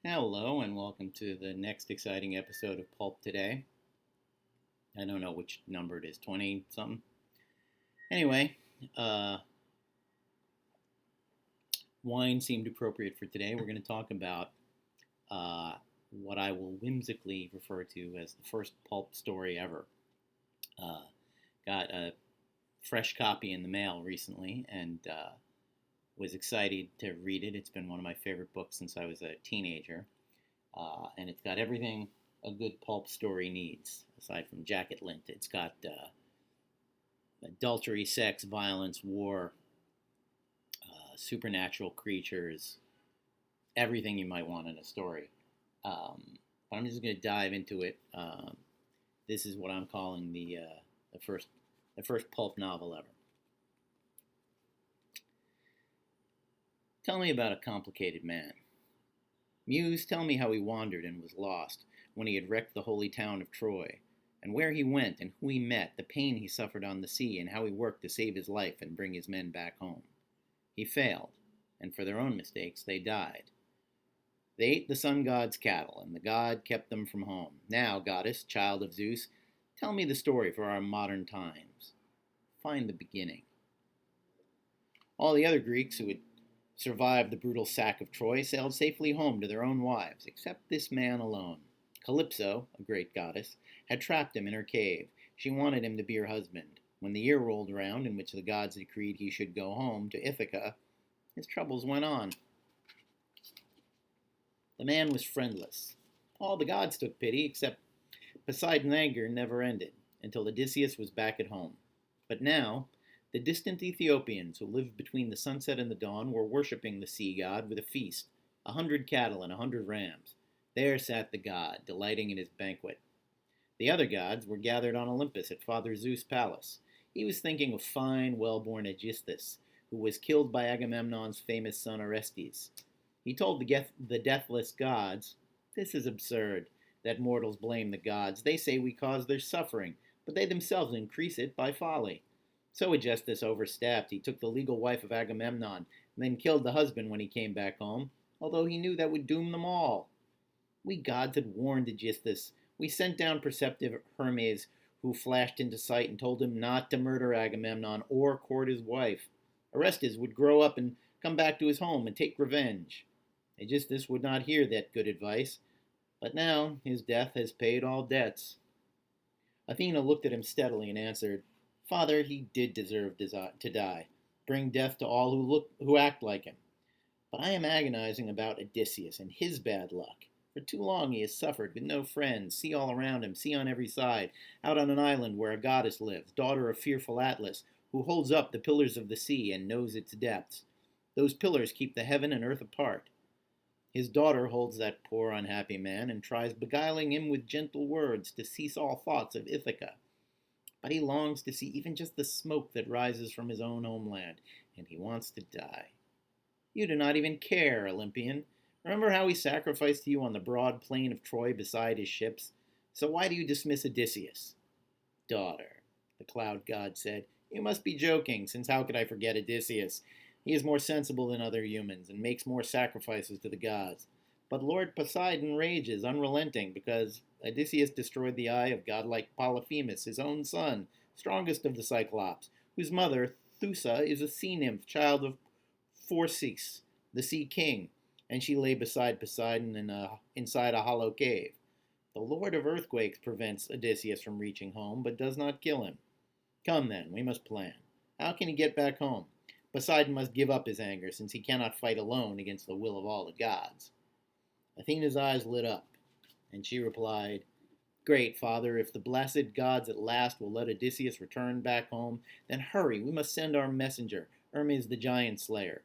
Hello, and welcome to the next exciting episode of Pulp today. I don't know which number it is, 20 something. Anyway, uh, wine seemed appropriate for today. We're going to talk about uh, what I will whimsically refer to as the first pulp story ever. Uh, got a fresh copy in the mail recently and was excited to read it. It's been one of my favorite books since I was a teenager. And it's got everything a good pulp story needs, aside from jacket lint. It's got adultery, sex, violence, war, supernatural creatures, everything you might want in a story. But I'm just going to dive into it. This is what I'm calling the first pulp novel ever. Tell me about a complicated man. Muse, tell me how he wandered and was lost when he had wrecked the holy town of Troy, and where he went and who he met, the pain he suffered on the sea, and how he worked to save his life and bring his men back home. He failed, and for their own mistakes they died. They ate the sun god's cattle, and the god kept them from home. Now, goddess, child of Zeus, tell me the story for our modern times. Find the beginning. All the other Greeks who had survived the brutal sack of Troy sailed safely home to their own wives, except this man alone. Calypso, a great goddess, had trapped him in her cave. She wanted him to be her husband. When the year rolled around in which the gods decreed he should go home to Ithaca, his troubles went on. The man was friendless. All the gods took pity, except Poseidon's anger never ended, until Odysseus was back at home. But now, the distant Ethiopians who lived between the sunset and the dawn were worshipping the sea god with a feast, 100 cattle and 100 rams. There sat the god, delighting in his banquet. The other gods were gathered on Olympus at Father Zeus' palace. He was thinking of fine, well-born Aegisthus, who was killed by Agamemnon's famous son Orestes. He told the deathless gods, "This is absurd, that mortals blame the gods. They say we cause their suffering, but they themselves increase it by folly." So Aegisthus overstepped. He took the legal wife of Agamemnon, and then killed the husband when he came back home, although he knew that would doom them all. We gods had warned Aegisthus. We sent down perceptive Hermes, who flashed into sight and told him not to murder Agamemnon or court his wife. Orestes would grow up and come back to his home and take revenge. Aegisthus would not hear that good advice, but now his death has paid all debts. Athena looked at him steadily and answered, "Father, he did deserve to die. Bring death to all who act like him. But I am agonizing about Odysseus and his bad luck. For too long he has suffered with no friends, sea all around him, sea on every side, out on an island where a goddess lives, daughter of fearful Atlas, who holds up the pillars of the sea and knows its depths. Those pillars keep the heaven and earth apart. His daughter holds that poor unhappy man and tries beguiling him with gentle words to cease all thoughts of Ithaca. But he longs to see even just the smoke that rises from his own homeland, and he wants to die. You do not even care, Olympian. Remember how he sacrificed to you on the broad plain of Troy beside his ships? So why do you dismiss Odysseus?" "Daughter," the cloud god said, "you must be joking, since how could I forget Odysseus? He is more sensible than other humans, and makes more sacrifices to the gods. But Lord Poseidon rages, unrelenting, because Odysseus destroyed the eye of godlike Polyphemus, his own son, strongest of the Cyclops, whose mother, Thusa, is a sea nymph, child of Phorcys, the sea king, and she lay beside Poseidon inside a hollow cave. The Lord of Earthquakes prevents Odysseus from reaching home, but does not kill him. Come then, we must plan. How can he get back home? Poseidon must give up his anger, since he cannot fight alone against the will of all the gods." Athena's eyes lit up, and she replied, "Great, Father, if the blessed gods at last will let Odysseus return back home, then hurry, we must send our messenger, Hermes the giant slayer.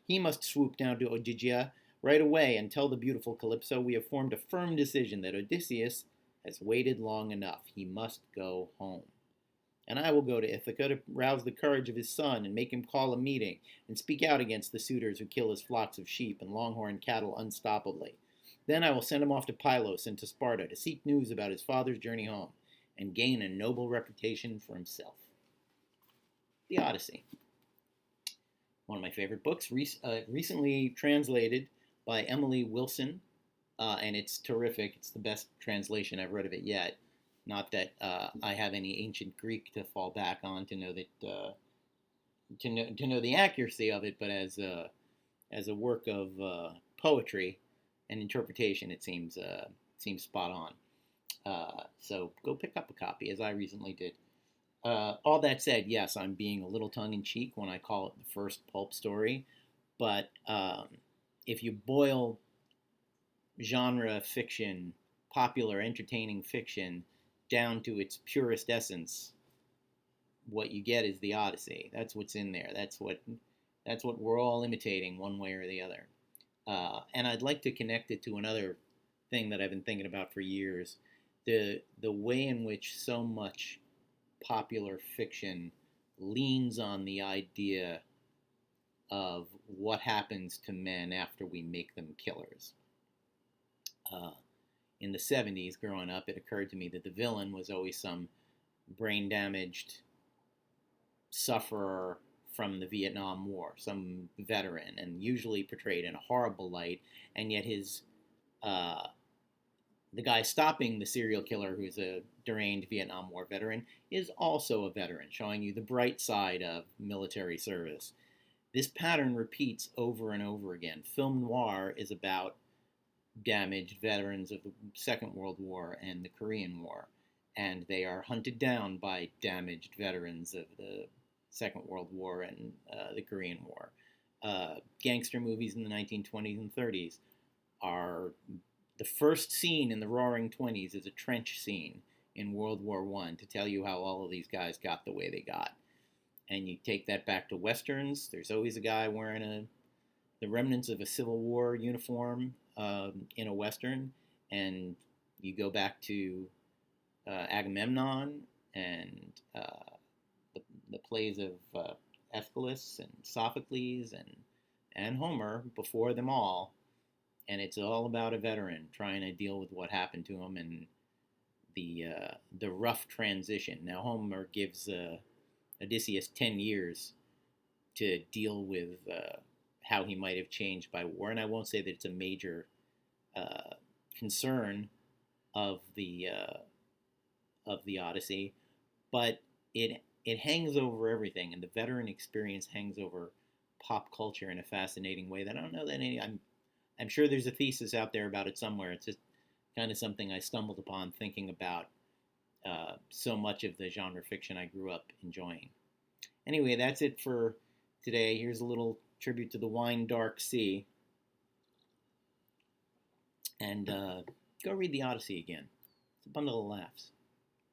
He must swoop down to Ogygia right away and tell the beautiful Calypso we have formed a firm decision that Odysseus has waited long enough. He must go home. And I will go to Ithaca to rouse the courage of his son and make him call a meeting and speak out against the suitors who kill his flocks of sheep and longhorn cattle unstoppably. Then I will send him off to Pylos and to Sparta to seek news about his father's journey home and gain a noble reputation for himself." The Odyssey. One of my favorite books, recently translated by Emily Wilson, and it's terrific. It's the best translation I've read of it yet. Not that I have any ancient Greek to fall back on to know that to know the accuracy of it, but as a work of poetry and interpretation, it seems spot on. So go pick up a copy, as I recently did. All that said, yes, I'm being a little tongue in cheek when I call it the first pulp story, but if you boil genre fiction, popular entertaining fiction, down to its purest essence, what you get is the Odyssey. That's what's in there. That's what we're all imitating one way or the other. And I'd like to connect it to another thing that I've been thinking about for years: the way in which so much popular fiction leans on the idea of what happens to men after we make them killers. Uh, in the 70s, growing up, it occurred to me that the villain was always some brain damaged sufferer from the Vietnam War, some veteran, and usually portrayed in a horrible light. And yet, uh, the guy stopping the serial killer, who's a deranged Vietnam War veteran, is also a veteran, showing you the bright side of military service. This pattern repeats over and over again. Film noir is about damaged veterans of the Second World War and the Korean War, and they are hunted down by damaged veterans of the Second World War and the Korean War. Gangster movies in the 1920s and 30s are the first scene in the Roaring Twenties is a trench scene in World War I to tell you how all of these guys got the way they got. And you take that back to Westerns. There's always a guy wearing the remnants of a Civil War uniform in a Western. And you go back to Agamemnon and the plays of Aeschylus and Sophocles and Homer before them all, and it's all about a veteran trying to deal with what happened to him and the rough transition. Now Homer gives Odysseus 10 years to deal with how he might have changed by war, and I won't say that it's a major concern of the Odyssey, but it hangs over everything, and the veteran experience hangs over pop culture in a fascinating way that I don't know that I'm sure there's a thesis out there about it somewhere. It's just kind of something I stumbled upon thinking about so much of the genre fiction I grew up enjoying. Anyway, that's it for today. Here's a little tribute to the Wine Dark Sea. And go read the Odyssey again. It's a bundle of laughs.